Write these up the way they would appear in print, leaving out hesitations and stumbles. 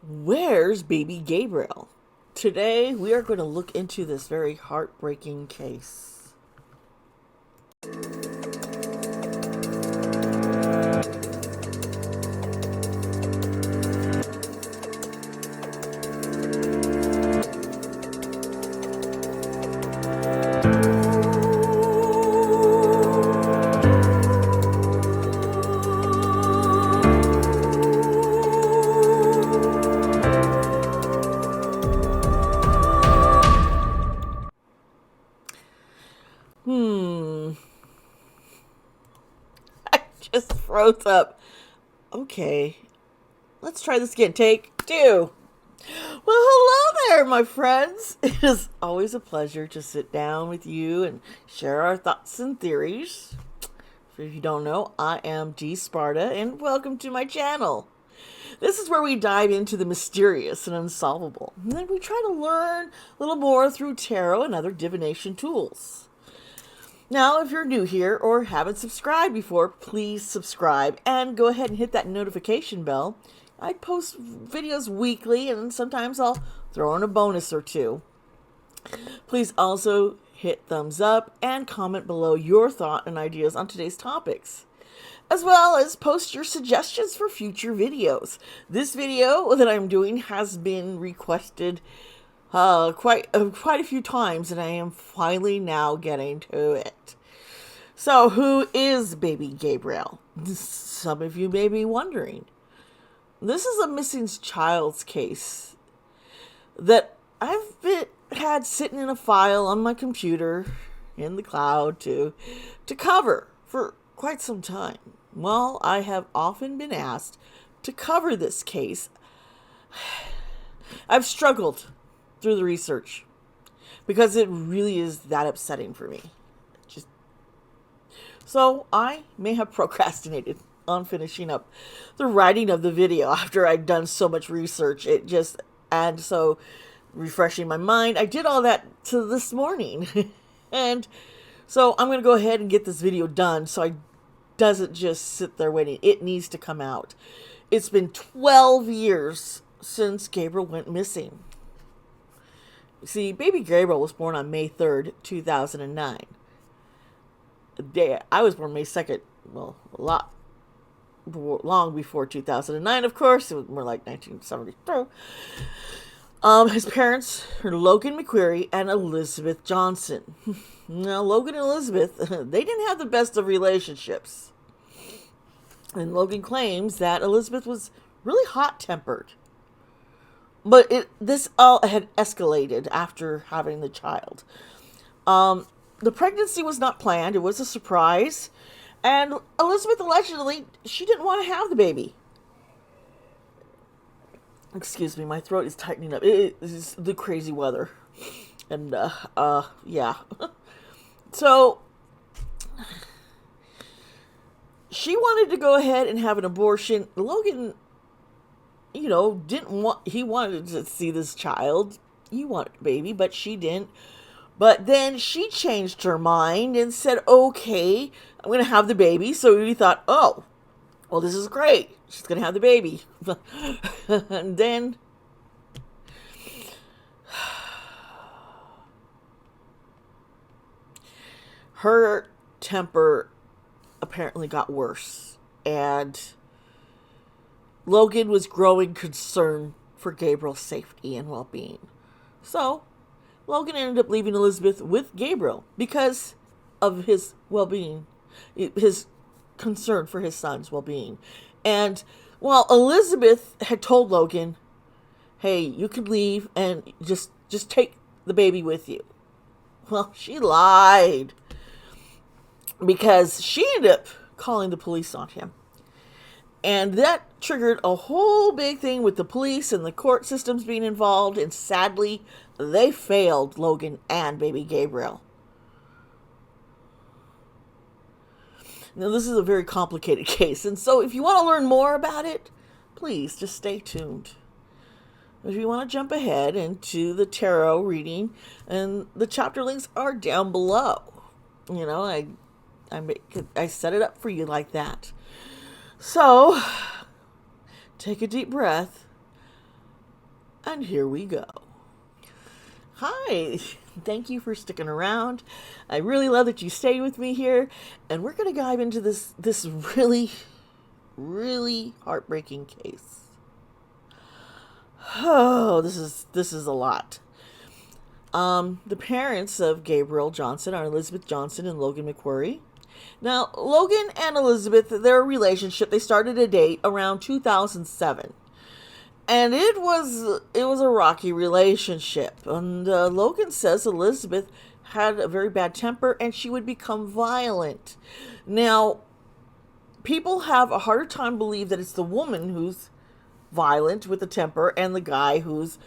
Where's baby Gabriel? Today we are going to look into this very heartbreaking case. I just froze up. Okay, let's try this again. Take two. Well, hello there, my friends. It is always a pleasure to sit down with you and share our thoughts and theories. If you don't know, I am Dee Sparta, and welcome to my channel. This is where we dive into the mysterious and unsolvable, and then we try to learn a little more through tarot and other divination tools. Now, if you're new here or haven't subscribed before, please subscribe and go ahead and hit that notification bell. I post videos weekly, and sometimes I'll throw in a bonus or two. Please also hit thumbs up and comment below your thought and ideas on today's topics, as well as post your suggestions for future videos. This video that I'm doing has been requested quite a few times, and I am finally now getting to it. So, who is baby Gabriel? Some of you may be wondering. This is a missing child's case that had sitting in a file on my computer in the cloud to cover for quite some time. Well, I have often been asked to cover this case. I've struggled through the research because it really is that upsetting for me. So I may have procrastinated on finishing up the writing of the video after I'd done so much research. And so refreshing my mind, I did all that to this morning. And so I'm going to go ahead and get this video done so I doesn't just sit there waiting. It needs to come out. It's been 12 years since Gabriel went missing. See, baby Gabriel was born on May 3rd, 2009. The day I was born May 2nd, well, long before 2009, of course. It was more like 1972. His parents are Logan McQuarrie and Elizabeth Johnson. Now, Logan and Elizabeth, they didn't have the best of relationships. And Logan claims that Elizabeth was really hot-tempered. But this all had escalated after having the child. The pregnancy was not planned. It was a surprise. And Elizabeth allegedly, she didn't want to have the baby. Excuse me, my throat is tightening up. It is the crazy weather. And, yeah. So, she wanted to go ahead and have an abortion. Logan, he wanted to see this child. He wanted a baby, but she didn't. But then she changed her mind and said, okay, I'm going to have the baby. So he thought, oh, well, this is great. She's going to have the baby. And then her temper apparently got worse. And Logan was growing concern for Gabriel's safety and well-being. So Logan ended up leaving Elizabeth with Gabriel because of his well-being, his concern for his son's well-being. And while Elizabeth had told Logan, hey, you can leave and just take the baby with you. Well, she lied because she ended up calling the police on him. And that triggered a whole big thing with the police and the court systems being involved. And sadly, they failed Logan and baby Gabriel. Now, this is a very complicated case. And so if you want to learn more about it, please just stay tuned. If you want to jump ahead into the tarot reading, and the chapter links are down below. I set it up for you like that. So, take a deep breath, And here we go. Hi, thank you for sticking around. I really love that you stayed with me here, and we're going to dive into this really, really heartbreaking case. Oh, this is a lot. The parents of Gabriel Johnson are Elizabeth Johnson and Logan McQuarrie. Now, Logan and Elizabeth, their relationship, they started a date around 2007. And it was a rocky relationship. And Logan says Elizabeth had a very bad temper and she would become violent. Now, people have a harder time believe that it's the woman who's violent with a temper and the guy who's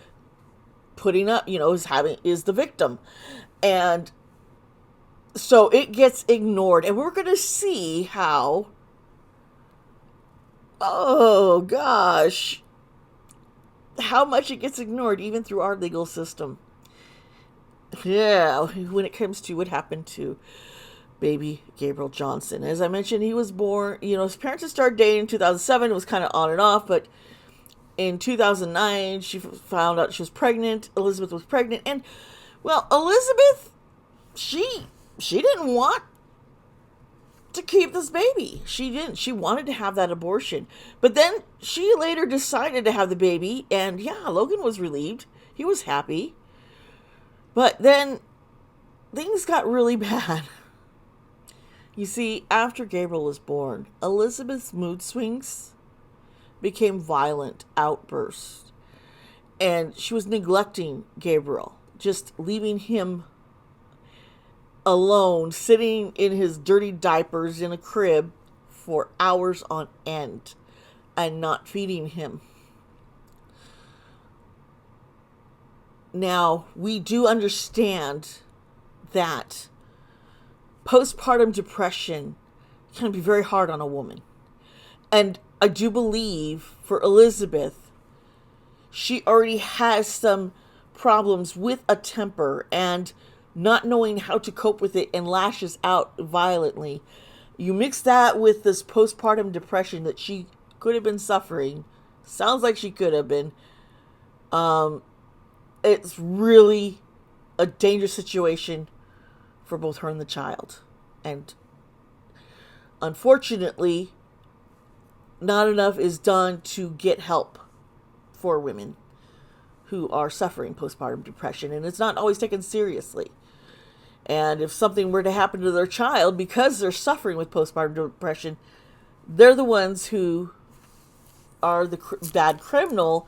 putting up, is the victim. And so it gets ignored. And we're going to see how, oh gosh, how much it gets ignored even through our legal system. Yeah, when it comes to what happened to baby Gabriel Johnson. As I mentioned, he was born, his parents had started dating in 2007. It was kind of on and off, but in 2009, she found out she was pregnant. Elizabeth was pregnant. And, well, Elizabeth, she didn't want to keep this baby. She didn't. She wanted to have that abortion. But then she later decided to have the baby. And, yeah, Logan was relieved. He was happy. But then things got really bad. You see, after Gabriel was born, Elizabeth's mood swings became violent outbursts. And she was neglecting Gabriel, just leaving him alone, sitting in his dirty diapers in a crib for hours on end and not feeding him. Now, we do understand that postpartum depression can be very hard on a woman. And I do believe for Elizabeth, she already has some problems with a temper and not knowing how to cope with it and lashes out violently. You mix that with this postpartum depression that she could have been suffering. Sounds like she could have been. It's really a dangerous situation for both her and the child. And unfortunately, not enough is done to get help for women who are suffering postpartum depression, and it's not always taken seriously. And if something were to happen to their child because they're suffering with postpartum depression, they're the ones who are the bad criminal.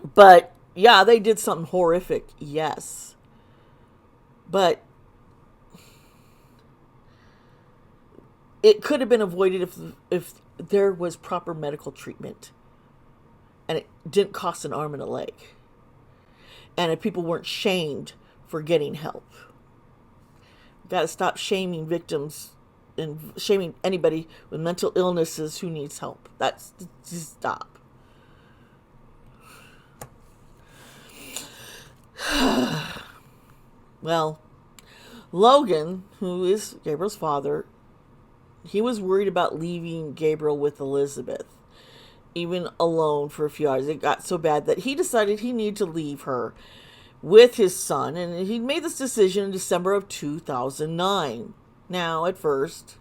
But yeah, they did something horrific, yes. But it could have been avoided if there was proper medical treatment and it didn't cost an arm and a leg, and if people weren't shamed for getting help. We've got to stop shaming victims and shaming anybody with mental illnesses who needs help. That's just stop. Well, Logan, who is Gabriel's father, he was worried about leaving Gabriel with Elizabeth, even alone for a few hours. It got so bad that he decided he needed to leave her with his son, and he made this decision in December of 2009. Now, at first,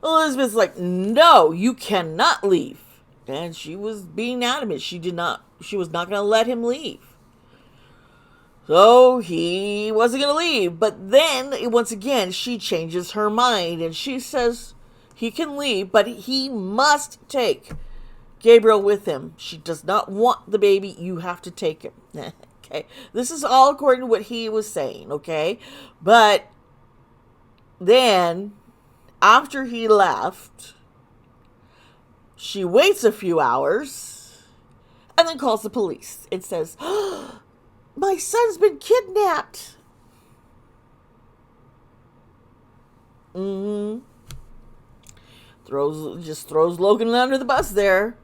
Elizabeth's like, no, you cannot leave. And she was being adamant. She was not going to let him leave. So he wasn't going to leave. But then, once again, she changes her mind and she says he can leave, but he must take Gabriel with him. She does not want the baby. You have to take him. Okay. This is all according to what he was saying. Okay. But then, after he left, she waits a few hours and then calls the police and says, oh, my son's been kidnapped. Throws Logan under the bus there.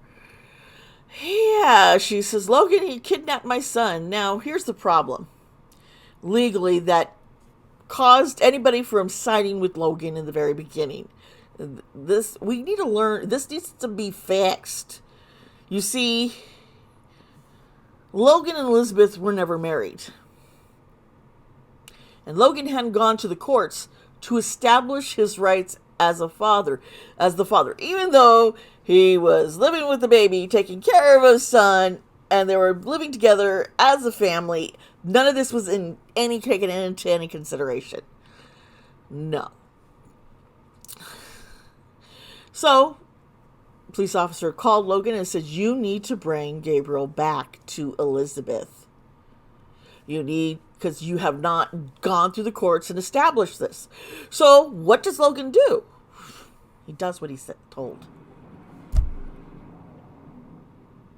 Yeah, she says, Logan, he kidnapped my son. Now, here's the problem. Legally, that caused anybody from siding with Logan in the very beginning. This needs to be fixed. You see, Logan and Elizabeth were never married. And Logan hadn't gone to the courts to establish his rights as the father, even though he was living with the baby, taking care of his son, and they were living together as a family. None of this was taken into any consideration. No. So, police officer called Logan and said, you need to bring Gabriel back to Elizabeth. Because you have not gone through the courts and established this. So, what does Logan do? He does what he's told.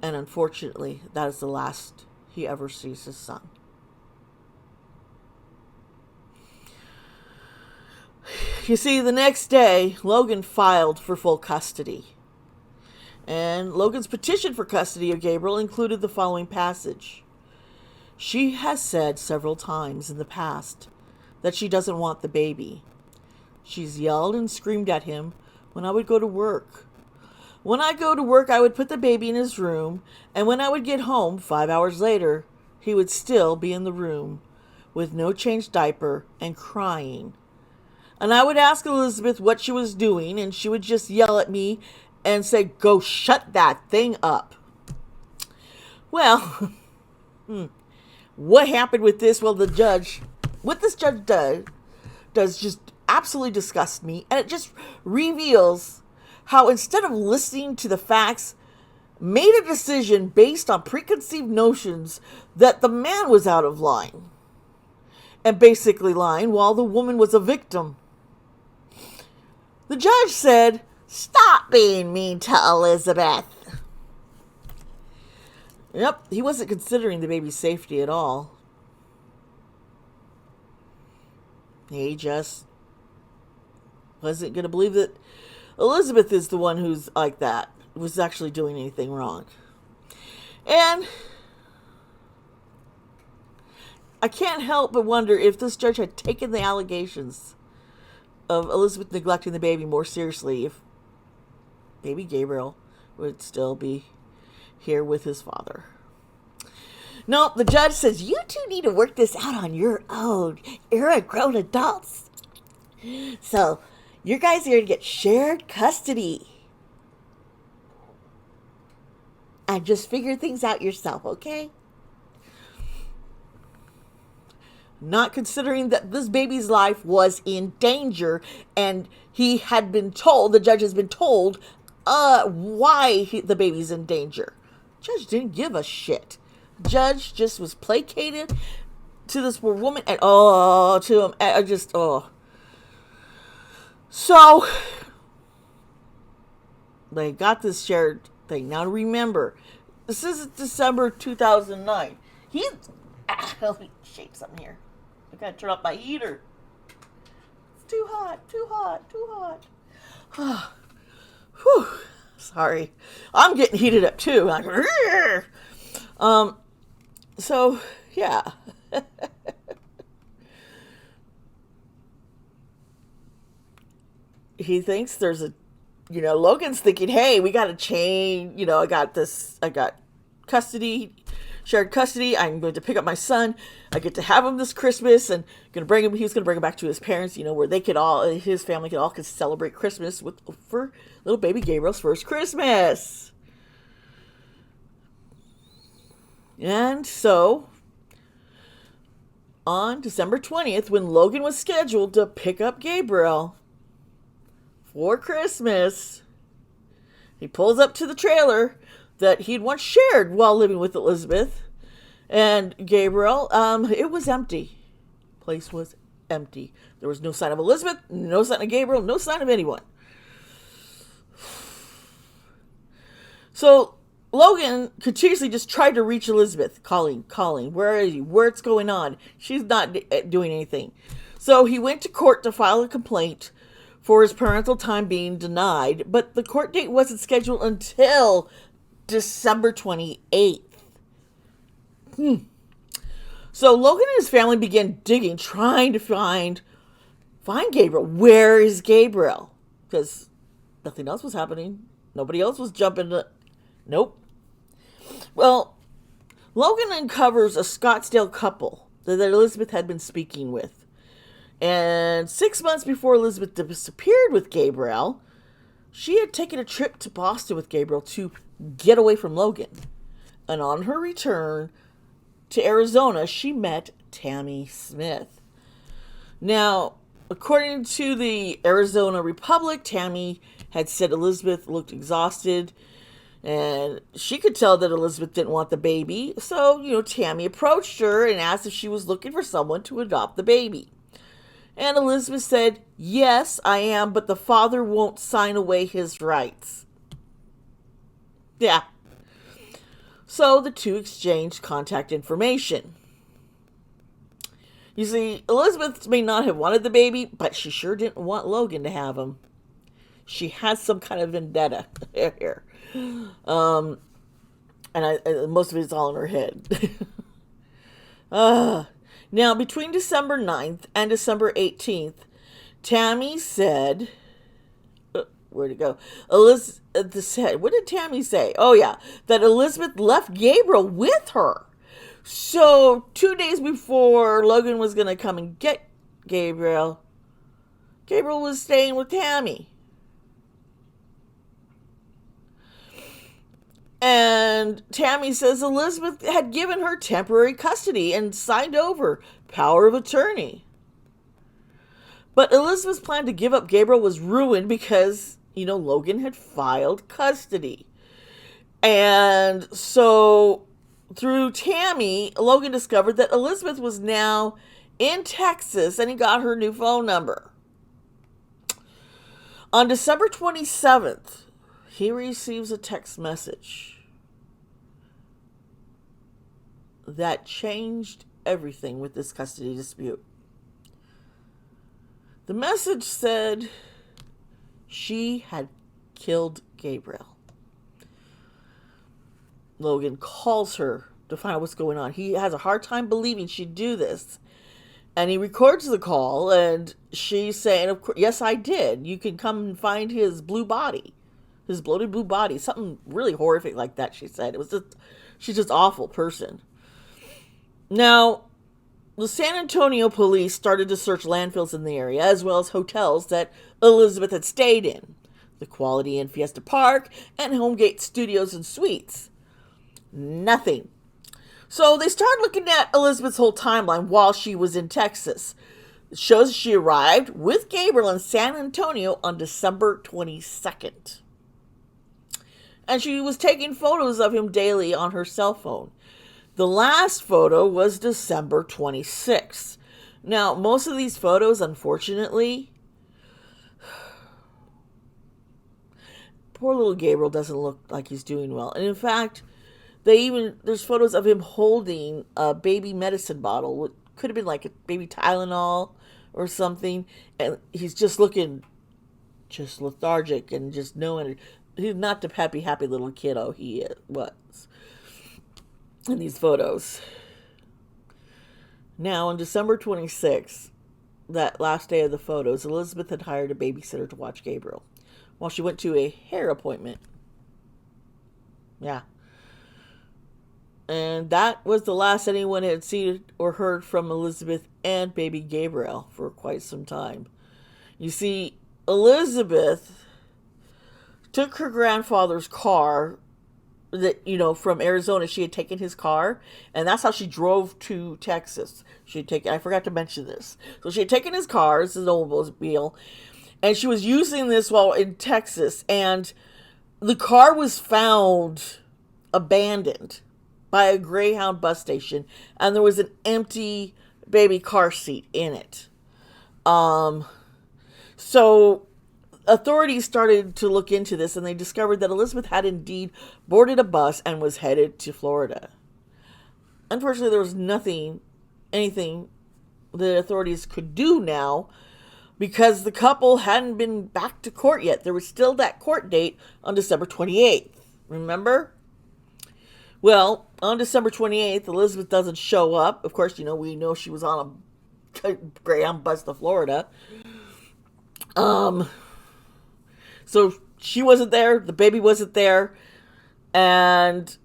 And unfortunately, that is the last he ever sees his son. You see, the next day, Logan filed for full custody. And Logan's petition for custody of Gabriel included the following passage. She has said several times in the past that she doesn't want the baby. She's yelled and screamed at him when I would go to work. When I go to work, I would put the baby in his room, and when I would get home 5 hours later, he would still be in the room with no changed diaper and crying. And I would ask Elizabeth what she was doing, and she would just yell at me and say, go shut that thing up. Well, what happened with this? Well, what this judge does just absolutely disgust me. And it just reveals how instead of listening to the facts, made a decision based on preconceived notions that the man was out of line. And basically lying while the woman was a victim. The judge said, stop being mean to Elizabeth. Yep, he wasn't considering the baby's safety at all. He just wasn't going to believe that Elizabeth is the one who's like that, was actually doing anything wrong. And I can't help but wonder if this judge had taken the allegations of Elizabeth neglecting the baby more seriously, if baby Gabriel would still be here with his father. No, the judge says, you two need to work this out on your own. You're grown adults. So, you guys are going to get shared custody. And just figure things out yourself, okay? Not considering that this baby's life was in danger, and he had been told, the judge has been told, why the baby's in danger. Judge didn't give a shit. Judge just was placated to this poor woman, and to him, So, they got this shared thing. Now remember, this is December 2009. Let me shake something here. I gotta turn off my heater. It's too hot, too hot, too hot. Whew. Sorry. I'm getting heated up too. Like, so, yeah. He thinks there's Logan's thinking, hey, we got to change, I got custody, shared custody. I'm going to pick up my son. I get to have him this Christmas, and he was going to bring him back to his parents, where his family could celebrate Christmas for little baby Gabriel's first Christmas. And so, on December 20th, when Logan was scheduled to pick up Gabriel for Christmas, he pulls up to the trailer that he'd once shared while living with Elizabeth and Gabriel. It was empty. Place was empty. There was no sign of Elizabeth, no sign of Gabriel, no sign of anyone. So Logan continuously just tried to reach Elizabeth, calling, where are you? What's going on? She's not doing anything. So he went to court to file a complaint for his parental time being denied, but the court date wasn't scheduled until December 28th. So Logan and his family began digging, trying to find Gabriel. Where is Gabriel? Because nothing else was happening. Nobody else was jumping. Nope. Well, Logan uncovers a Scottsdale couple that Elizabeth had been speaking with. And 6 months before Elizabeth disappeared with Gabriel, she had taken a trip to Boston with Gabriel to get away from Logan. And on her return to Arizona, she met Tammy Smith. Now, according to the Arizona Republic, Tammy had said Elizabeth looked exhausted, and she could tell that Elizabeth didn't want the baby. So, Tammy approached her and asked if she was looking for someone to adopt the baby. And Elizabeth said, "Yes, I am, but the father won't sign away his rights." Yeah. So the two exchanged contact information. You see, Elizabeth may not have wanted the baby, but she sure didn't want Logan to have him. She has some kind of vendetta here. And most of it's all in her head. Now, between December 9th and December 18th, Tammy said, where'd it go? What did Tammy say? Oh, yeah, that Elizabeth left Gabriel with her. So 2 days before Logan was going to come and get Gabriel was staying with Tammy. And Tammy says Elizabeth had given her temporary custody and signed over power of attorney. But Elizabeth's plan to give up Gabriel was ruined because, Logan had filed custody. And so through Tammy, Logan discovered that Elizabeth was now in Texas, and he got her new phone number. On December 27th, he receives a text message that changed everything with this custody dispute. The message said she had killed Gabriel. Logan calls her to find out what's going on. He has a hard time believing she'd do this. And he records the call, and she's saying, "Of course, yes, I did. You can come and find his blue body. His bloated blue body." Something really horrific like that, she said. She's just an awful person. Now, the San Antonio police started to search landfills in the area, as well as hotels that Elizabeth had stayed in. The Quality Inn Fiesta Park and Homegate Studios and Suites. Nothing. So they started looking at Elizabeth's whole timeline while she was in Texas. It shows she arrived with Gabriel in San Antonio on December 22nd. And she was taking photos of him daily on her cell phone. The last photo was December 26th. Now, most of these photos, unfortunately, poor little Gabriel doesn't look like he's doing well. And in fact, there's photos of him holding a baby medicine bottle. It could have been like a baby Tylenol or something. And he's just looking just lethargic and just no energy. He's not the happy little kiddo he was in these photos. Now, on December 26th, that last day of the photos, Elizabeth had hired a babysitter to watch Gabriel while she went to a hair appointment. Yeah. And that was the last anyone had seen or heard from Elizabeth and baby Gabriel for quite some time. You see, Elizabeth took her grandfather's car that, from Arizona. She had taken his car, and that's how she drove to Texas. I forgot to mention this. So she had taken his car, this is an Oldsmobile, and she was using this while in Texas, and the car was found abandoned by a Greyhound bus station, and there was an empty baby car seat in it. So authorities started to look into this, and they discovered that Elizabeth had indeed boarded a bus and was headed to Florida. Unfortunately, there was anything the authorities could do now, because the couple hadn't been back to court yet. There was still that court date on December 28th. Remember? Well, on December 28th, Elizabeth doesn't show up. Of course, we know she was on a Greyhound bus to Florida. So she wasn't there. The baby wasn't there. And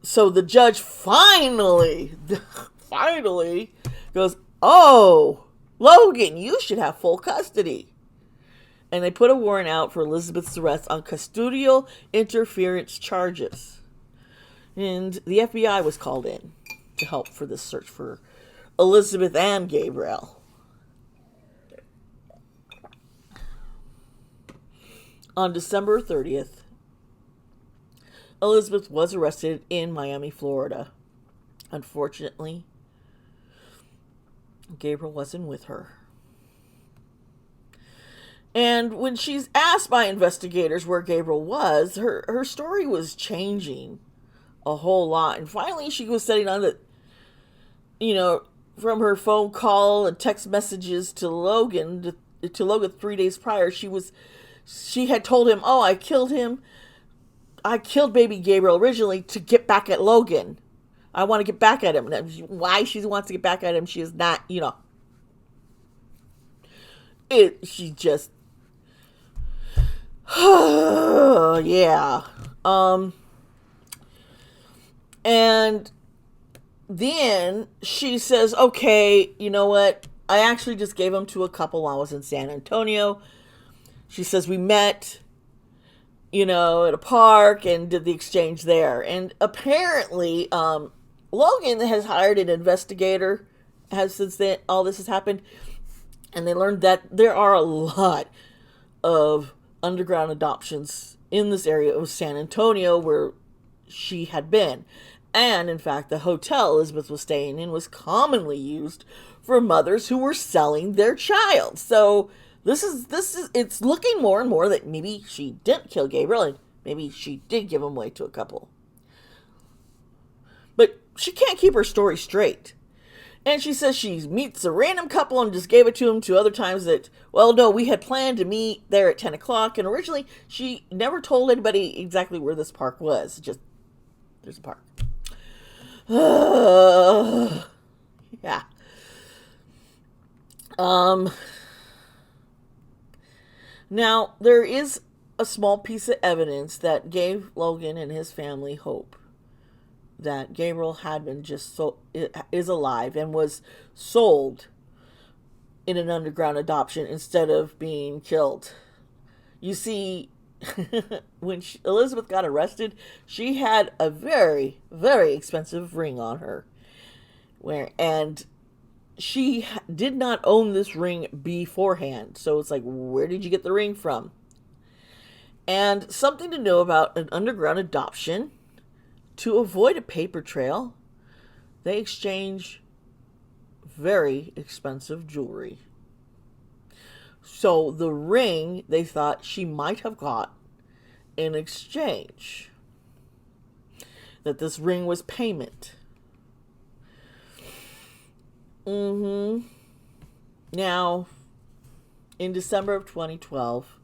So the judge finally goes, "Oh, Logan, you should have full custody." And they put a warrant out for Elizabeth's arrest on custodial interference charges. And the FBI was called in to help for this search for Elizabeth and Gabriel. On December 30th, Elizabeth was arrested in Miami, Florida. Unfortunately, Gabriel wasn't with her. And when she's asked by investigators where Gabriel was, her story was changing a whole lot. And finally, she was setting on that, from her phone call and text messages to Logan 3 days prior, she had told him, "Oh, I killed him. I killed baby Gabriel originally to get back at Logan. I want to get back at him." And why she wants to get back at him, she is not, she just, yeah. And then she says, "Okay, you know what? I actually just gave him to a couple while I was in San Antonio." She says, "We met, at a park and did the exchange there." And apparently, Logan has hired an investigator since then all this has happened. And they learned that there are a lot of underground adoptions in this area of San Antonio where she had been. And in fact, the hotel Elizabeth was staying in was commonly used for mothers who were selling their child. So this is it's looking more and more that maybe she didn't kill Gabriel and maybe she did give him away to a couple. But she can't keep her story straight. And she says she meets a random couple and just gave it to him. To other times that, well, no, we had planned to meet there at 10 o'clock. And originally, she never told anybody exactly where this park was. Just, there's a park. Yeah. Now, there is a small piece of evidence that gave Logan and his family hope that Gabriel had been is alive and was sold in an underground adoption instead of being killed. You see, when Elizabeth got arrested, she had a very, very expensive ring on her, and she did not own this ring beforehand. So it's like, where did you get the ring from? And something to know about an underground adoption: to avoid a paper trail, they exchange very expensive jewelry. So the ring they thought she might have got in exchange, that this ring was payment. Now, in December of 2012,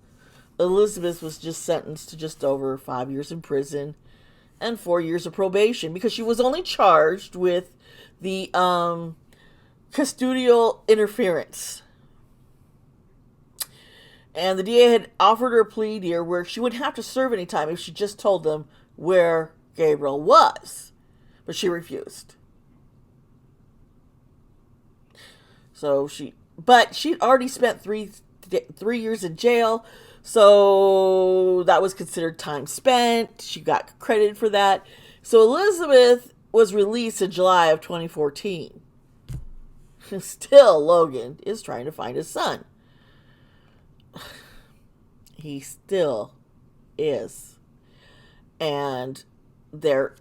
Elizabeth was just sentenced to just over 5 years in prison and 4 years of probation because she was only charged with the custodial interference. And the DA had offered her a plea deal where she wouldn't have to serve any time if she just told them where Gabriel was. But she refused. So she'd already spent three years in jail. So that was considered time spent. She got credited for that. So Elizabeth was released in July of 2014. Still, Logan is trying to find his son. He still is. And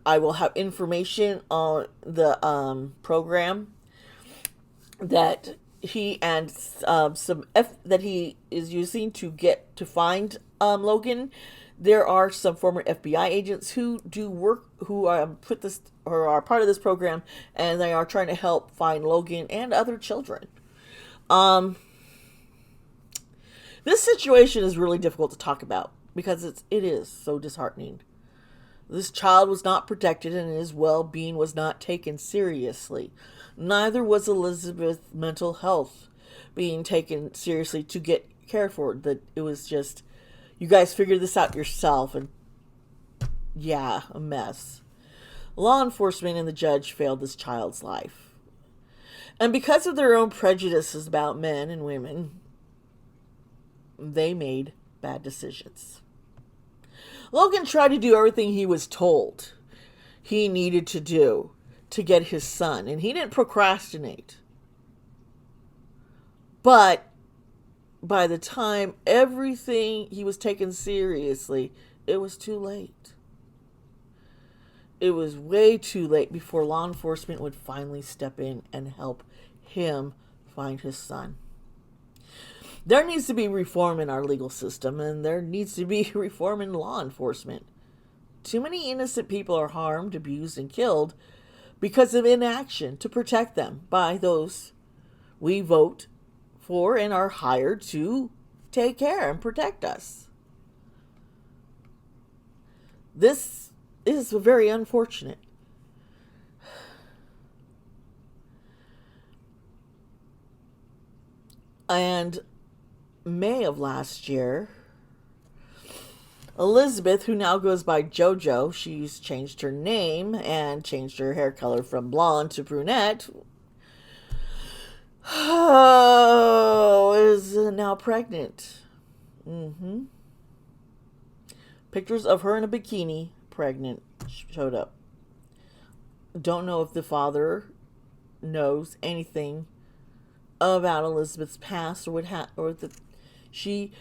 I will have information on the program that he and that he is using to find Logan. There are some former FBI agents who do work, who are part of this program, and they are trying to help find Logan and other children. This situation is really difficult to talk about because it is so disheartening. This child was not protected and his well-being was not taken seriously. Neither was Elizabeth's mental health being taken seriously to get cared for. That it was just, you guys figure this out yourself, and yeah, a mess. Law enforcement and the judge failed this child's life. And because of their own prejudices about men and women, they made bad decisions. Logan tried to do everything he was told he needed to do to get his son, and he didn't procrastinate. But by the time everything he was taken seriously, it was too late. It was way too late before law enforcement would finally step in and help him find his son. There needs to be reform in our legal system, and there needs to be reform in law enforcement. Too many innocent people are harmed, abused, and killed because of inaction to protect them by those we vote for and are hired to take care and protect us. This is very unfortunate. And May of last year, Elizabeth, who now goes by JoJo, she's changed her name and changed her hair color from blonde to brunette, is now pregnant. Pictures of her in a bikini, pregnant, showed up. Don't know if the father knows anything about Elizabeth's past or that she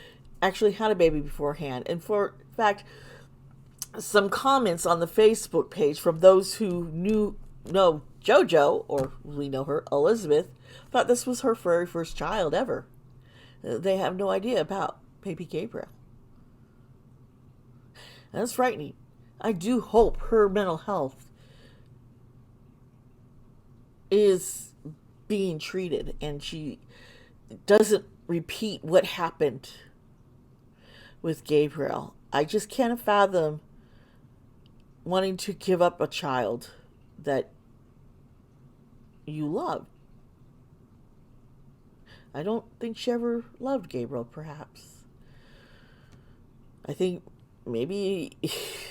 actually had a baby beforehand. And for fact, some comments on the Facebook page from those who know JoJo, or we know her, Elizabeth, thought this was her very first child ever. They have no idea about baby Gabriel. And that's frightening. I do hope her mental health is being treated and she doesn't repeat what happened with Gabriel. I just can't fathom wanting to give up a child that you love. I don't think she ever loved Gabriel, perhaps. I think maybe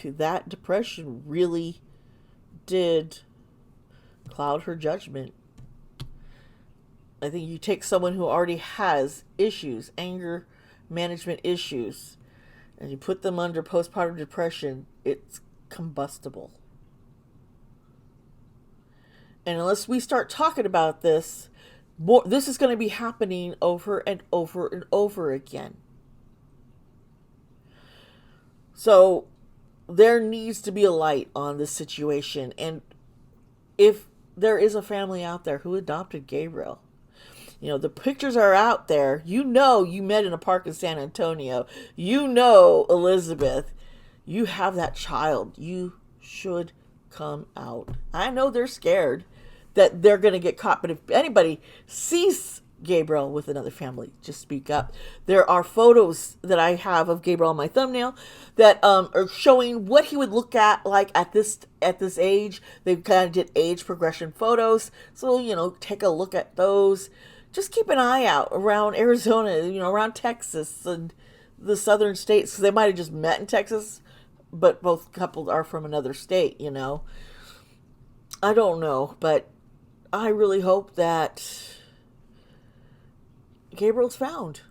that depression really did cloud her judgment. I think you take someone who already has issues, anger management issues, and you put them under postpartum depression, it's combustible. And unless we start talking about this, this is going to be happening over and over and over again. So there needs to be a light on this situation. And if there is a family out there who adopted Gabriel, the pictures are out there. You met in a park in San Antonio. Elizabeth, you have that child. You should come out. I know they're scared that they're going to get caught, but if anybody sees Gabriel with another family, just speak up. There are photos that I have of Gabriel on my thumbnail that are showing what he would look like at this age. They kind of did age progression photos, so take a look at those. Just keep an eye out around Arizona, around Texas and the southern states, because they might have just met in Texas, but both couples are from another state. I don't know, but I really hope that Gabriel's found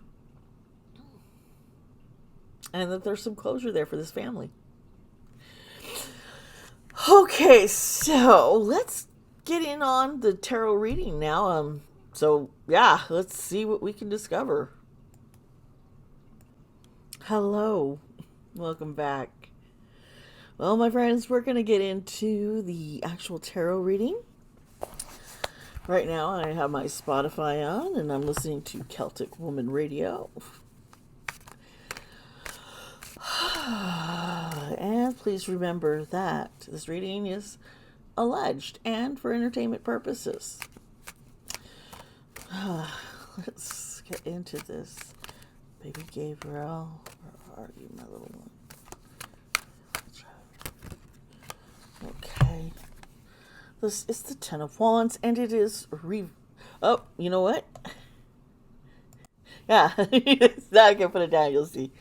and that there's some closure there for this family. Okay, so let's get in on the tarot reading now. Let's see what we can discover. Hello, welcome back. Well, my friends, we're going to get into the actual tarot reading. Right now, I have my Spotify on, and I'm listening to Celtic Woman Radio. And please remember that this reading is alleged and for entertainment purposes. Let's get into this. Baby Gabriel, where are you, my little one? Okay. This is the Ten of Wands, and it is oh, you know what? Yeah, now I can put it down, you'll see.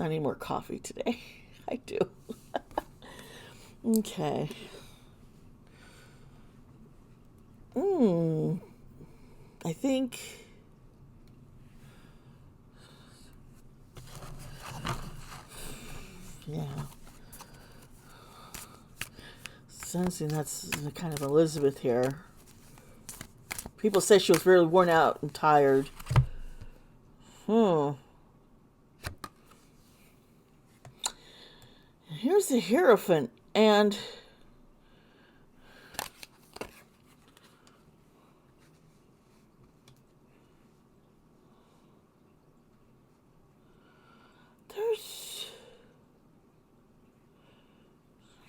I need more coffee today. I do. Okay. Hmm. I think. Yeah. Sensing that's kind of Elizabeth here. People say she was really worn out and tired. Here's the Hierophant, and there's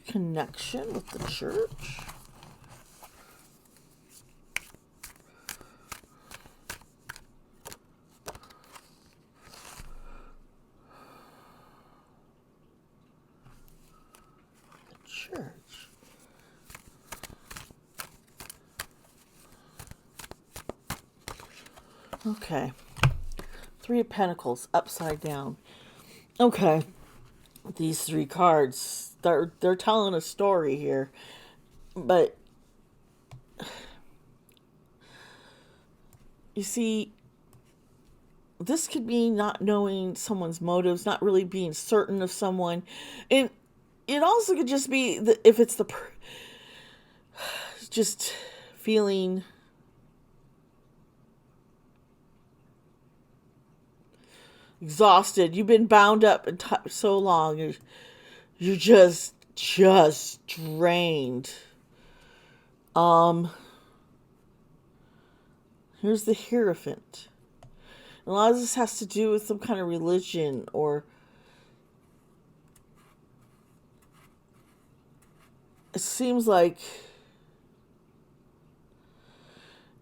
a connection with the church. Church. Okay. Three of Pentacles upside down. Okay. These three cards, they're telling a story here. But you see, this could be not knowing someone's motives, not really being certain of someone. And it also could just be that if it's just feeling exhausted. You've been bound up and so long. You're just drained. Here's the Hierophant. A lot of this has to do with some kind of religion, or it seems like,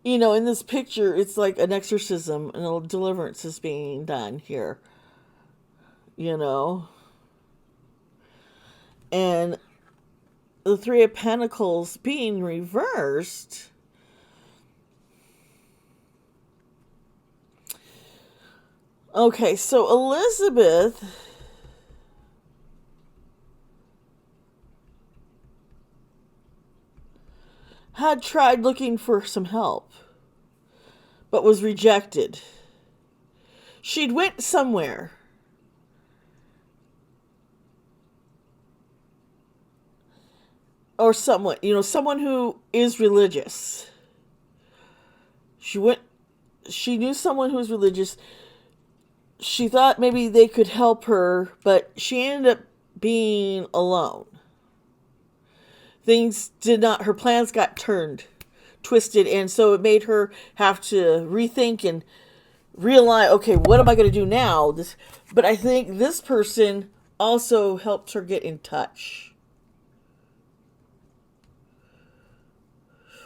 you know, in this picture, it's like an exorcism and a deliverance is being done here. You know? And the Three of Pentacles being reversed. Okay, so Elizabeth had tried looking for some help, but was rejected. She'd went somewhere. Or someone, you know, someone who is religious. She knew someone who was religious. She thought maybe they could help her, but she ended up being alone. Her plans got twisted, and so it made her have to rethink and realize, okay, what am I going to do now? But I think this person also helped her get in touch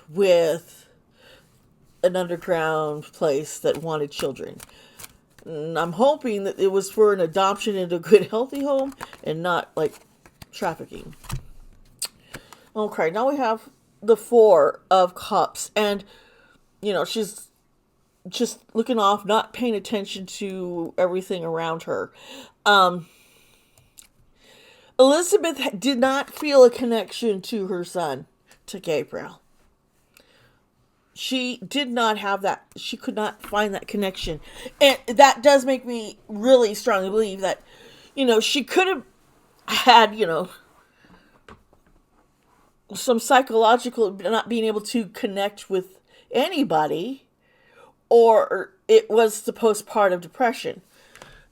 with an underground place that wanted children. And I'm hoping that it was for an adoption into a good, healthy home and not like trafficking. Okay, now we have the Four of Cups, and you know, she's just looking off, not paying attention to everything around her. Elizabeth did not feel a connection to her son, to Gabriel. She did not have that. She could not find that connection. And that does make me really strongly believe that, you know, she could have had, you know, some psychological not being able to connect with anybody, or it was the postpartum depression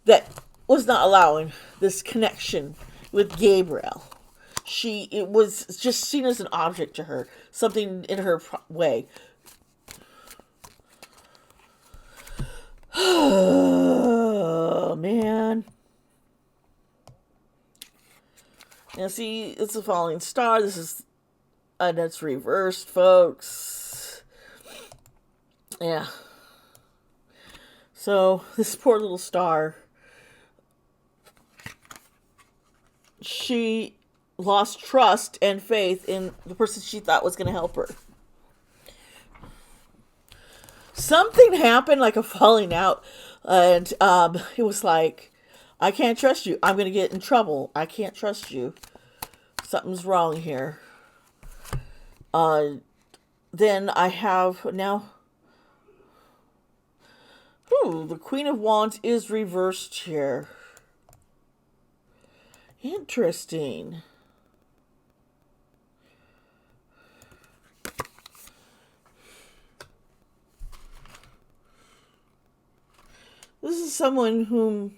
that was not allowing this connection with Gabriel. It was just seen as an object to her, something in her way. Oh, man. Now, see, it's a falling star. And it's reversed, folks. Yeah. So, this poor little star, she lost trust and faith in the person she thought was going to help her. Something happened, like a falling out, and it was like, I can't trust you. I'm going to get in trouble. I can't trust you. Something's wrong here. Then I have now. Ooh, the Queen of Wands is reversed here. Interesting. This is someone whom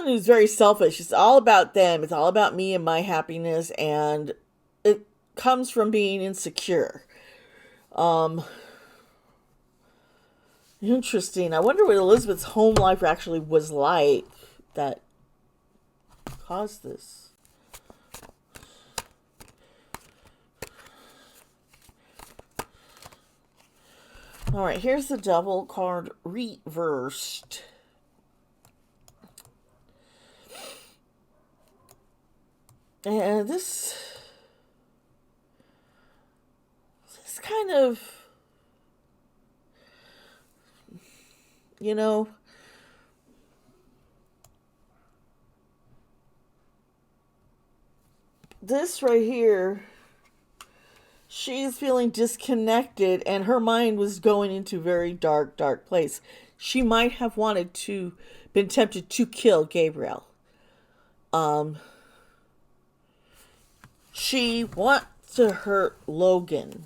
who's very selfish. It's all about them. It's all about me and my happiness, and it comes from being insecure. Interesting. I wonder what Elizabeth's home life actually was like that caused this. All right, here's the Devil card reversed. And this kind of, you know, this right here, she's feeling disconnected and her mind was going into a very dark place. She might have wanted to, been tempted to kill Gabriel. She wants to hurt Logan.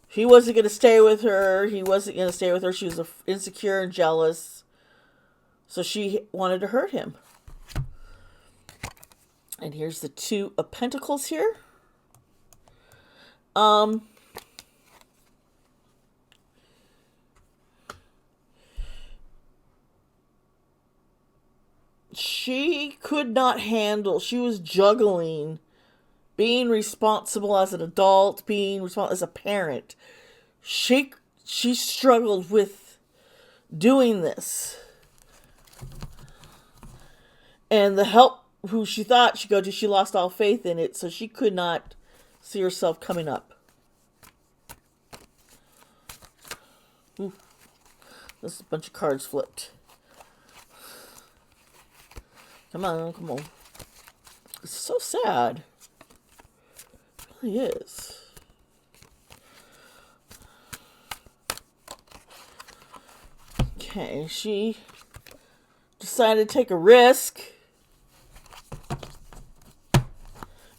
He wasn't going to stay with her. He wasn't going to stay with her. She was insecure and jealous. So she wanted to hurt him. And here's the Two of Pentacles here. She could not handle, she was juggling being responsible as an adult, being responsible as a parent. She struggled with doing this. And the help who she thought she'd go to, she lost all faith in it, so she could not see herself coming up. Ooh, this is a bunch of cards flipped. Come on, come on. It's so sad. It really is. Okay, she decided to take a risk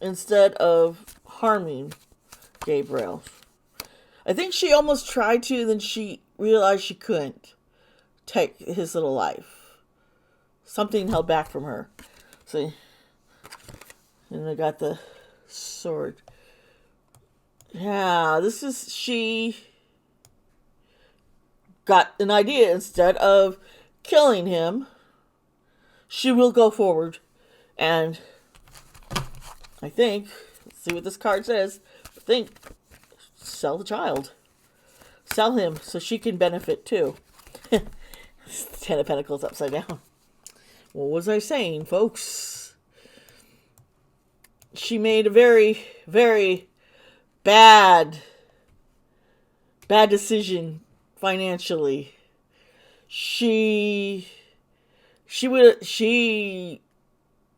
instead of harming Gabriel. I think she almost tried to, then she realized she couldn't take his little life. Something held back from her. See? And I got the sword. Yeah, this is, she got an idea. Instead of killing him, she will go forward. And I think, let's see what this card says. I think, sell the child. Sell him so she can benefit too. Ten of Pentacles upside down. What was I saying, folks? She made a very, very bad decision financially. She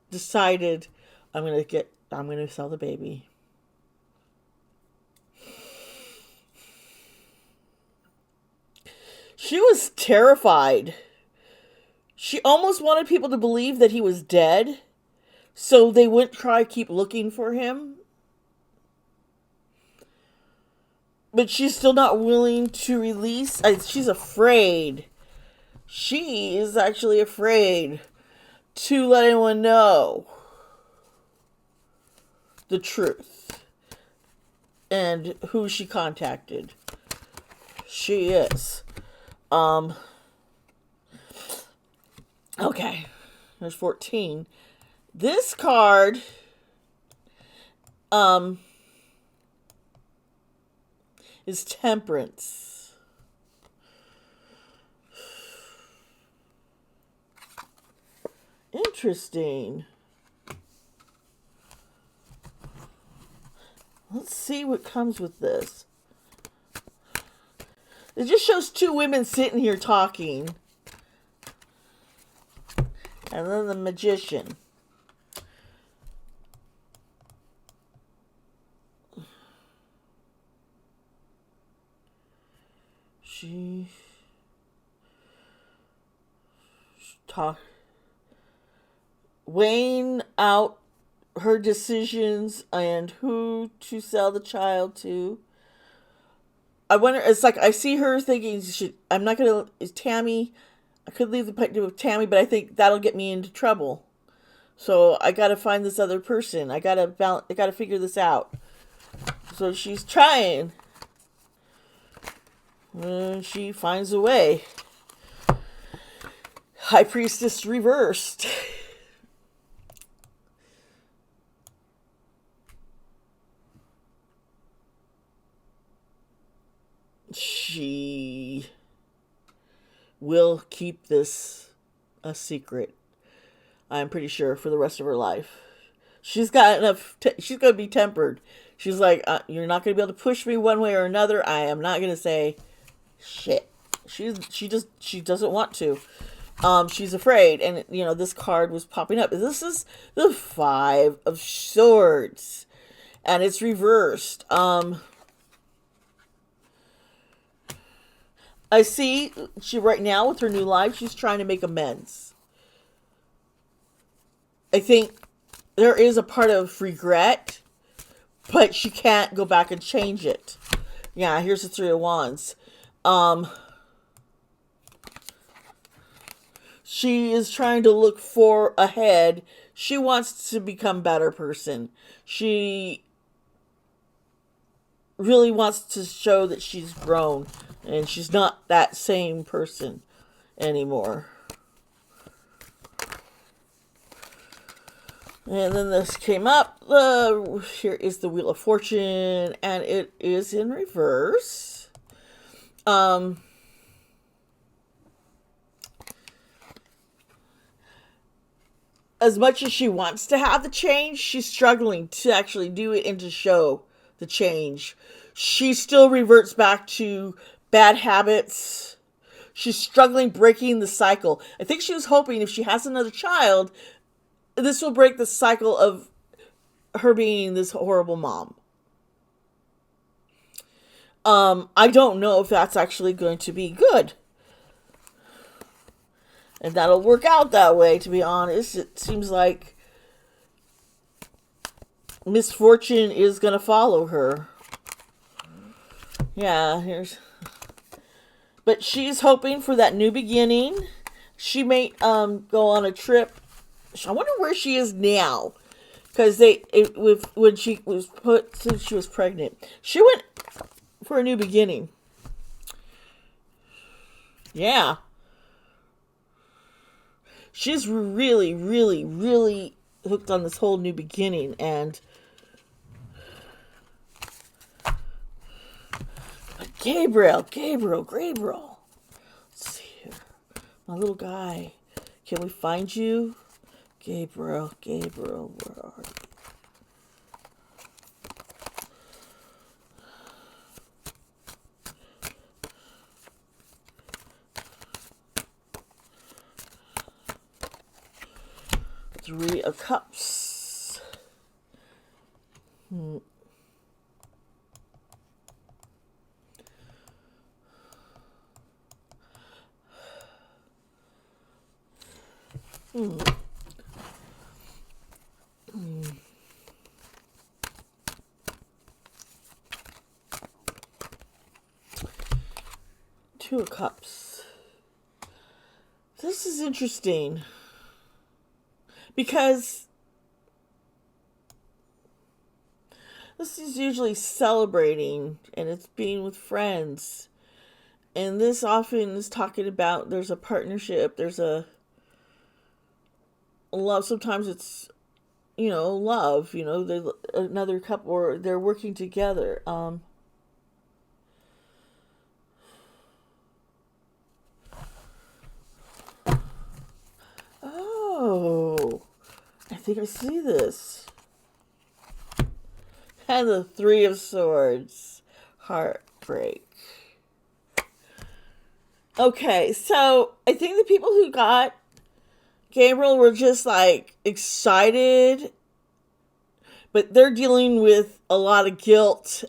decided, I'm gonna sell the baby. She was terrified. She almost wanted people to believe that he was dead, so they wouldn't try to keep looking for him. But she's still not willing to release. She's afraid. She is actually afraid to let anyone know the truth and who she contacted. She is. Okay, there's 14. This card, is Temperance. Interesting. Let's see what comes with this. It just shows two women sitting here talking. And then the magician. She talk weighing out her decisions and who to sell the child to. I wonder, it's like I see her thinking, I'm not going to, is Tammy, I could leave the picture with Tammy, but I think that'll get me into trouble. So I got to find this other person. I got to figure this out. So she's trying. And she finds a way. High Priestess reversed. She will keep this a secret, I'm pretty sure, for the rest of her life. She's got enough, she's going to be tempered. She's like, you're not going to be able to push me one way or another. I am not going to say shit. She doesn't want to. She's afraid. And, you know, this card was popping up. This is the Five of Swords. And it's reversed. I see she right now with her new life, she's trying to make amends. I think there is a part of regret, but she can't go back and change it. Yeah, here's the Three of Wands. She is trying to look for ahead. She wants to become a better person. She really wants to show that she's grown. And she's not that same person anymore. And then this came up. Here is the Wheel of Fortune. And it is in reverse. As much as she wants to have the change, she's struggling to actually do it and to show the change. She still reverts back to bad habits. She's struggling breaking the cycle. I think she was hoping if she has another child, this will break the cycle of her being this horrible mom. I don't know if that's actually going to be good. And that'll work out that way, to be honest. It seems like misfortune is going to follow her. Yeah, but she's hoping for that new beginning. She may go on a trip. I wonder where she is now, because when she was since she was pregnant, she went for a new beginning. Yeah, she's really, really, really hooked on this whole new beginning, and Gabriel. Let's see here. My little guy. Can we find you? Gabriel, where are you? Three of Cups. Two of Cups. This is interesting because this is usually celebrating and it's being with friends. And this often is talking about there's a partnership, there's a love. Sometimes it's, love, another couple, or they're working together. Oh, I think I see this. And the Three of Swords. Heartbreak. Okay, so I think the people who got Gabriel were just like excited, but they're dealing with a lot of guilt.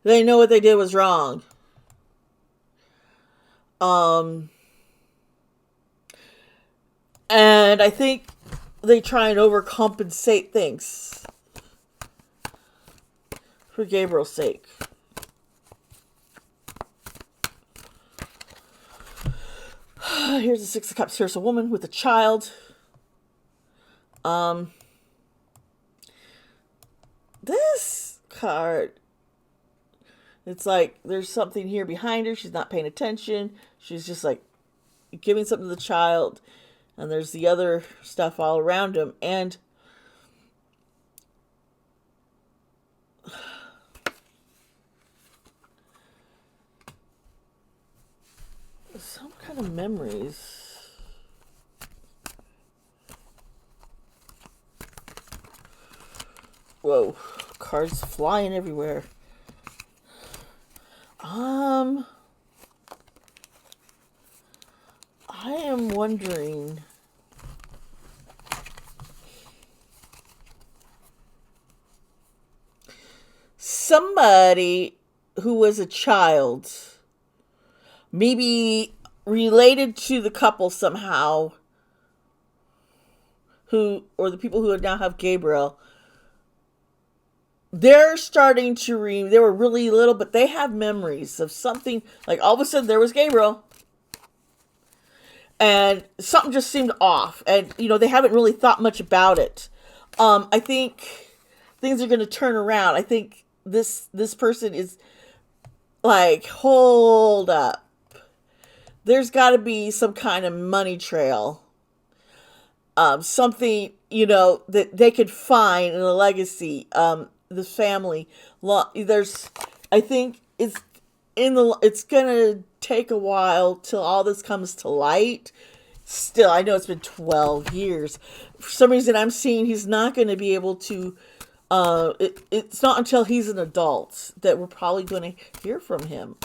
They know what they did was wrong. Um, and I think they try and overcompensate things for Gabriel's sake. Here's the Six of Cups. Here's a woman with a child. This card, it's like there's something here behind her. She's not paying attention. She's just like giving something to the child. And there's the other stuff all around him. And some kind of memories. Whoa, cards flying everywhere. I am wondering. Somebody who was a child, maybe related to the couple somehow, who, or the people who now have Gabriel, they're starting to they were really little, but they have memories of something, like all of a sudden there was Gabriel and something just seemed off, and they haven't really thought much about it. I think things are going to turn around. I think this person is like, hold up, there's got to be some kind of money trail, something that they could find in a legacy. This family, I think it's gonna take a while till all this comes to light. Still, I know it's been 12 years. For some reason, I'm seeing he's not going to be able to. It's not until he's an adult that we're probably going to hear from him.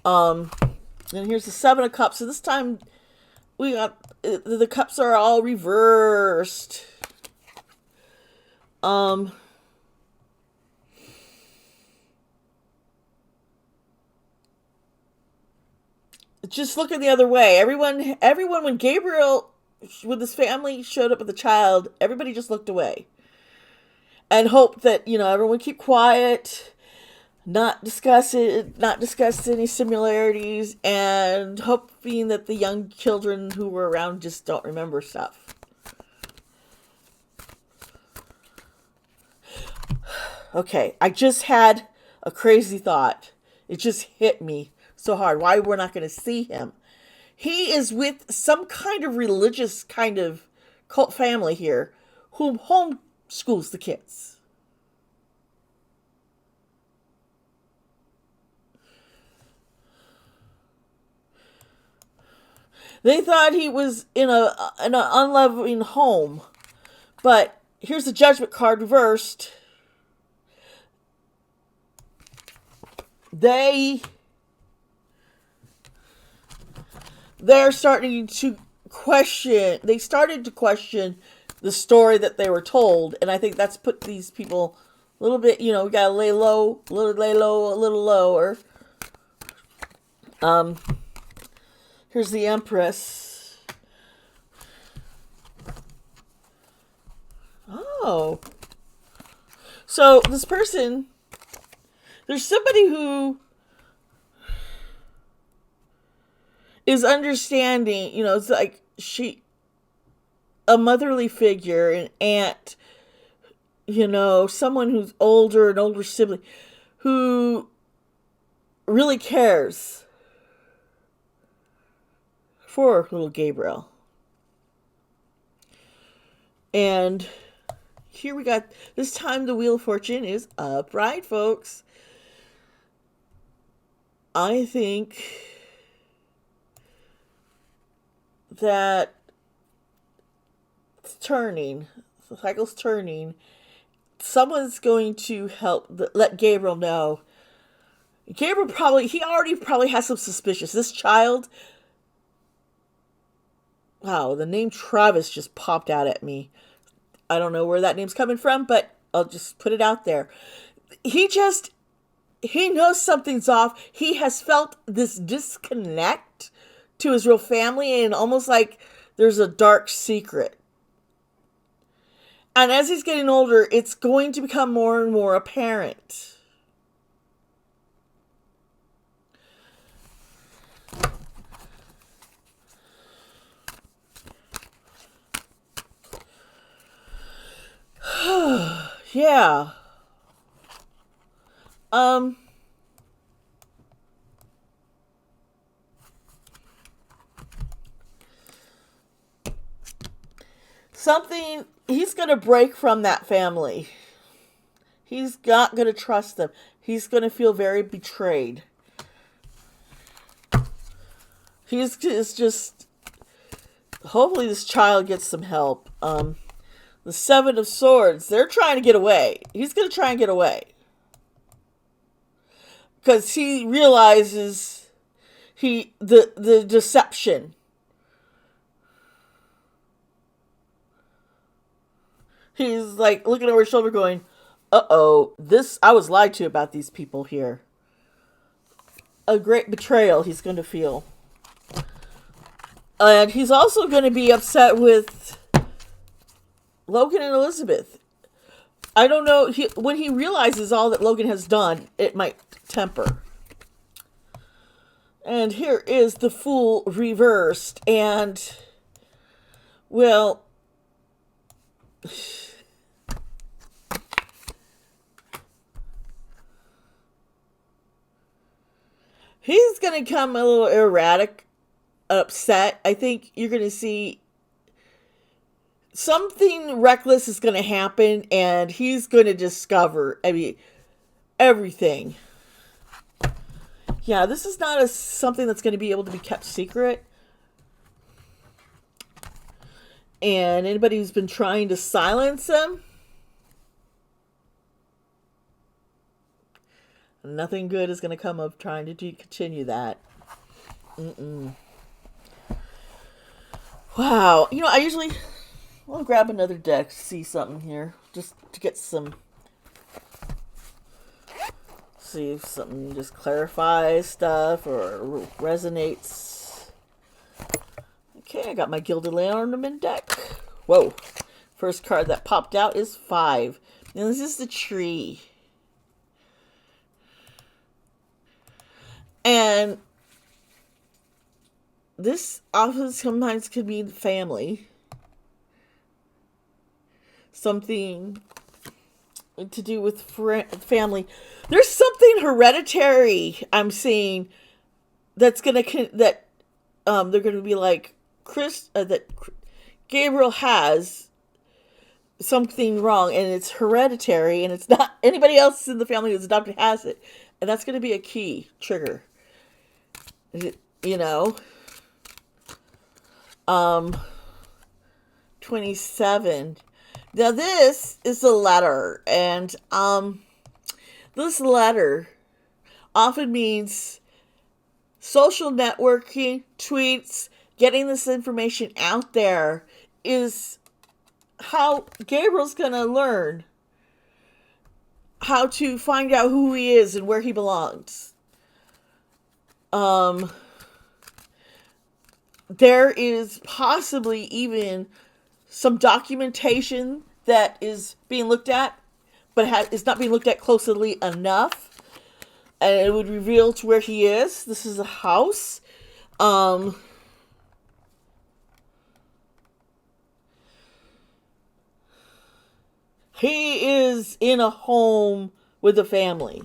And here's the Seven of Cups. So this time, we got the cups are all reversed. Just looking the other way. Everyone, when Gabriel, with his family, showed up with the child, everybody just looked away. And hoped that, everyone would keep quiet, not discuss any similarities, and hoping that the young children who were around just don't remember stuff. Okay, I just had a crazy thought. It just hit me so hard. Why we're not going to see him? He is with some kind of religious kind of cult family here who homeschools the kids. They thought he was in an unloving home, but here's the Judgment card reversed. They're starting to question. They started to question the story that they were told, and I think that's put these people a little bit. We gotta lay low, a little lower. Here's the Empress. Oh, so this person, there's somebody who is understanding, it's like a motherly figure, an aunt, someone who's older, an older sibling, who really cares for little Gabriel. And here we got, this time the Wheel of Fortune is upright, folks. I think that it's turning, the cycle's turning. Someone's going to let Gabriel know Gabriel he already probably has some suspicions. This child, wow, the name Travis just popped out at me. I don't know where that name's coming from, but I'll just put it out there. He just, he knows something's off. He has felt this disconnect to his real family, and almost like there's a dark secret. And as he's getting older, it's going to become more and more apparent. Yeah. Something, he's going to break from that family. He's not going to trust them. He's going to feel very betrayed. It's just, hopefully this child gets some help. The Seven of Swords, they're trying to get away. He's going to try and get away. Because he realizes the deception. He's like looking over his shoulder going, uh-oh, I was lied to about these people here. A great betrayal he's going to feel. And he's also going to be upset with Logan and Elizabeth. I don't know, when he realizes all that Logan has done, it might temper. And here is the Fool reversed. And, well, he's going to come a little erratic, upset. I think you're going to see something reckless is going to happen, and he's going to discover, everything. Yeah, this is not something that's going to be able to be kept secret. And anybody who's been trying to silence him, nothing good is going to come of trying to continue that. Wow. I'll grab another deck to see something here. Just to get some... See if something just clarifies stuff or resonates. Okay, I got my Gilded Ornament deck. Whoa. First card that popped out is 5. And this is the tree. And this often sometimes could mean family. Something to do with family. There's something hereditary I'm seeing that's they're gonna be like that Gabriel has something wrong, and it's hereditary, and it's not anybody else in the family who's adopted has it, and that's gonna be a key trigger. 27. Now this is a letter, and this letter often means social networking, tweets, getting this information out there is how Gabriel's going to learn how to find out who he is and where he belongs. There is possibly even some documentation that is being looked at, but is not being looked at closely enough, and it would reveal to where he is. This is a house. He is in a home with a family.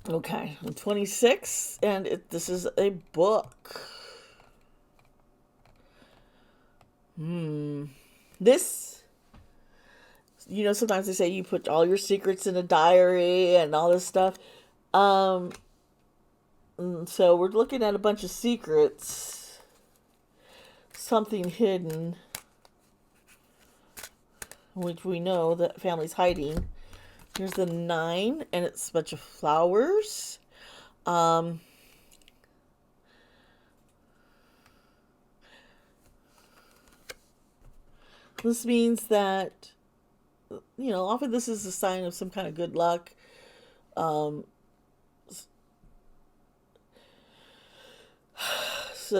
Okay, I'm 26, and this is a book. This, sometimes they say you put all your secrets in a diary and all this stuff. So we're looking at a bunch of secrets. something hidden, which we know that family's hiding. Here's the 9, and it's a bunch of flowers. This means that, often this is a sign of some kind of good luck. So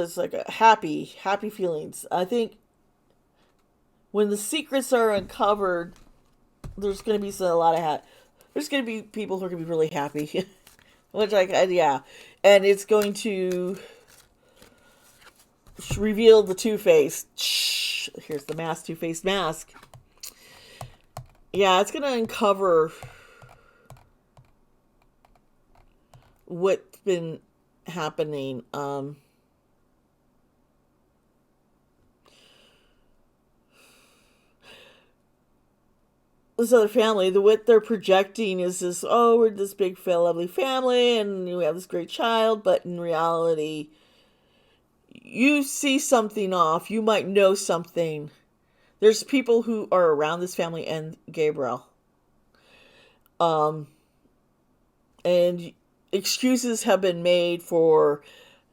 it's like a happy feelings. I think when the secrets are uncovered, there's going to be there's going to be people who are going to be really happy, which yeah, and it's going to reveal the Two-Faced. Here's the mask, Two-Faced mask. Yeah, it's going to uncover what's been happening. This other family, what they're projecting is this, we're this big, lovely family, and we have this great child, but in reality, you see something off. You might know something. There's people who are around this family and Gabriel. And excuses have been made for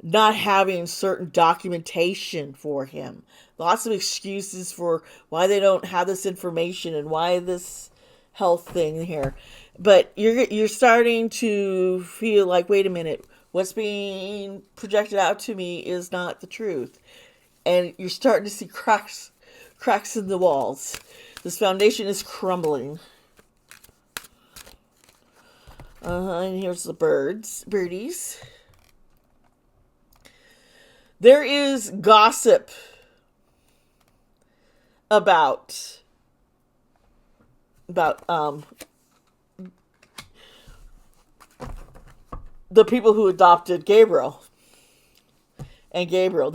not having certain documentation for him. Lots of excuses for why they don't have this information and why this health thing here. But you're starting to feel like, wait a minute, what's being projected out to me is not the truth. And you're starting to see cracks in the walls. This foundation is crumbling. And here's the birdies. There is gossip about the people who adopted Gabriel. And Gabriel,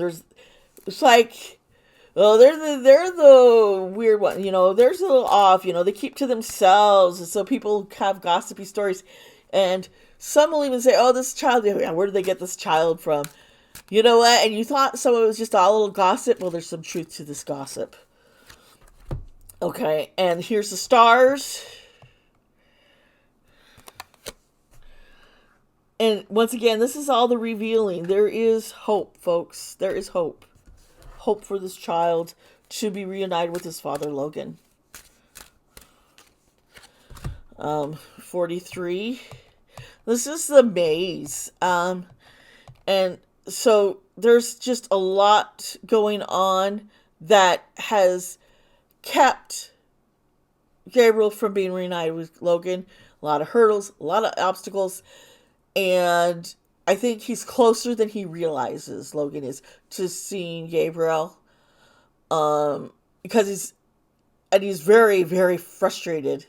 it's like, well, they're the weird one, they're a little off, they keep to themselves, and so people have gossipy stories, and some will even say, this child, where did they get this child from? You know what? And you thought some of it was just all a little gossip. Well, there's some truth to this gossip. Okay, and here's the stars. And once again, this is all the revealing. There is hope, folks. There is hope. Hope for this child to be reunited with his father, Logan. 43. This is the maze. And so there's just a lot going on that has kept Gabriel from being reunited with Logan. A lot of hurdles, a lot of obstacles. And I think he's closer than he realizes, Logan is, to seeing Gabriel. Because he's very, very frustrated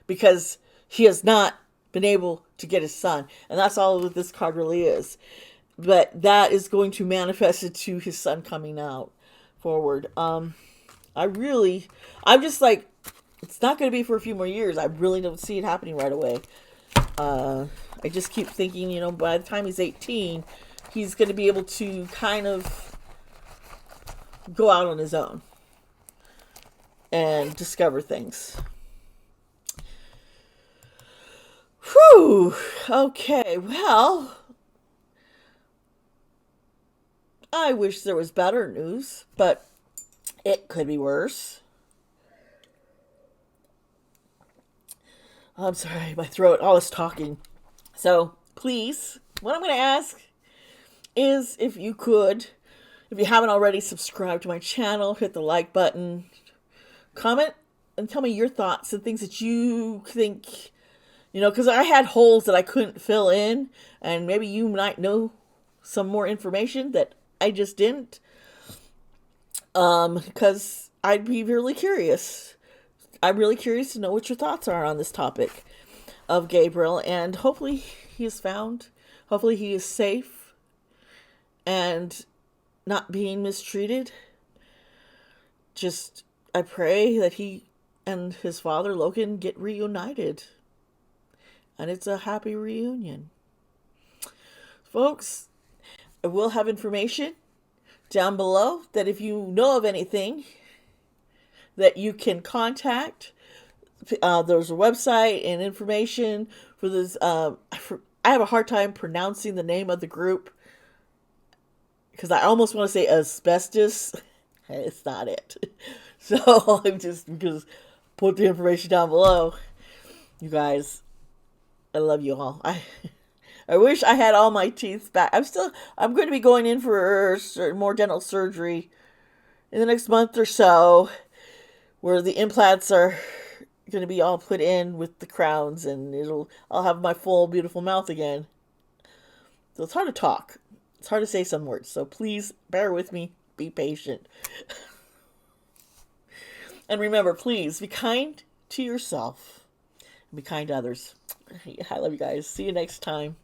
because he has not been able to get his son. And that's all that this card really is. But that is going to manifest into his son coming out forward. I'm just like, it's not going to be for a few more years. I really don't see it happening right away. I just keep thinking, by the time he's 18, he's going to be able to kind of go out on his own and discover things. Whew. Okay, well, I wish there was better news, but it could be worse. I'm sorry, my throat, all this talking. So, please, what I'm going to ask is if you haven't already, subscribed to my channel, hit the like button, comment, and tell me your thoughts and things that you think, because I had holes that I couldn't fill in, and maybe you might know some more information that I just didn't, because I'd be really curious. I'm really curious to know what your thoughts are on this topic of Gabriel, and hopefully he is found. Hopefully he is safe and not being mistreated. I pray that he and his father, Logan, get reunited. And it's a happy reunion. Folks, I will have information down below that if you know of anything that you can contact, there's a website and information for this. I have a hard time pronouncing the name of the group because I almost want to say asbestos. It's not it. So I'm just because put the information down below. You guys, I love you all. I wish I had all my teeth back. I'm going to be going in for more dental surgery in the next month or so, where the implants are going to be all put in with the crowns, and I'll have my full beautiful mouth again. So it's hard to talk. It's hard to say some words. So please bear with me. Be patient. And remember, please be kind to yourself. Be kind to others. I love you guys. See you next time.